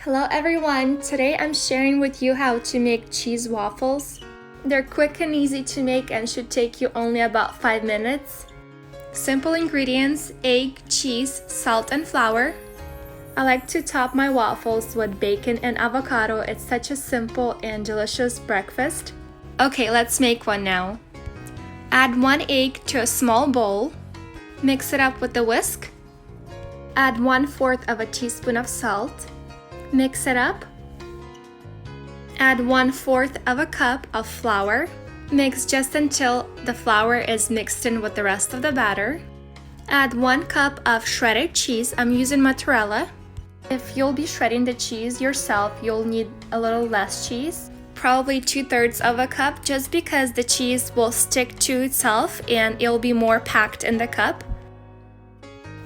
Hello everyone! Today I'm sharing with you how to make cheese waffles. They're quick and easy to make and should take you only about 5 minutes. Simple ingredients: egg, cheese, salt, and flour. I like to top my waffles with bacon and avocado. It's such a simple and delicious breakfast. Okay, let's make one now. Add 1 egg to a small bowl. Mix it up with a whisk. Add 1/4 of a teaspoon of salt. Mix it up. Add 1/4 of a cup of flour. Mix just until the flour is mixed in with the rest of the batter. Add 1 cup of shredded cheese. I'm using mozzarella. If you'll be shredding the cheese yourself, you'll need a little less cheese. Probably 2/3 of a cup, just because the cheese will stick to itself and it'll be more packed in the cup.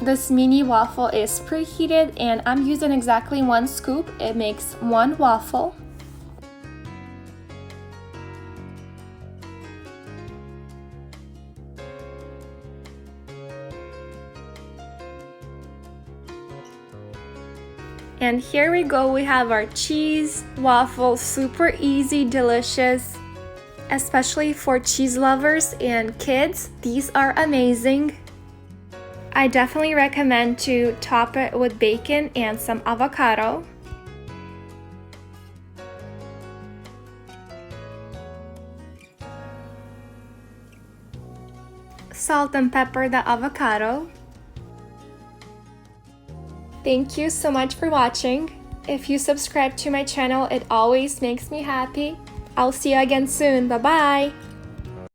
This mini waffle is preheated and I'm using exactly 1 scoop. It makes 1 waffle. And here we go, we have our cheese waffle, super easy, delicious. Especially for cheese lovers and kids, these are amazing. I definitely recommend to top it with bacon and some avocado. Salt and pepper the avocado. Thank you so much for watching. If you subscribe to my channel, it always makes me happy. I'll see you again soon. Bye-bye!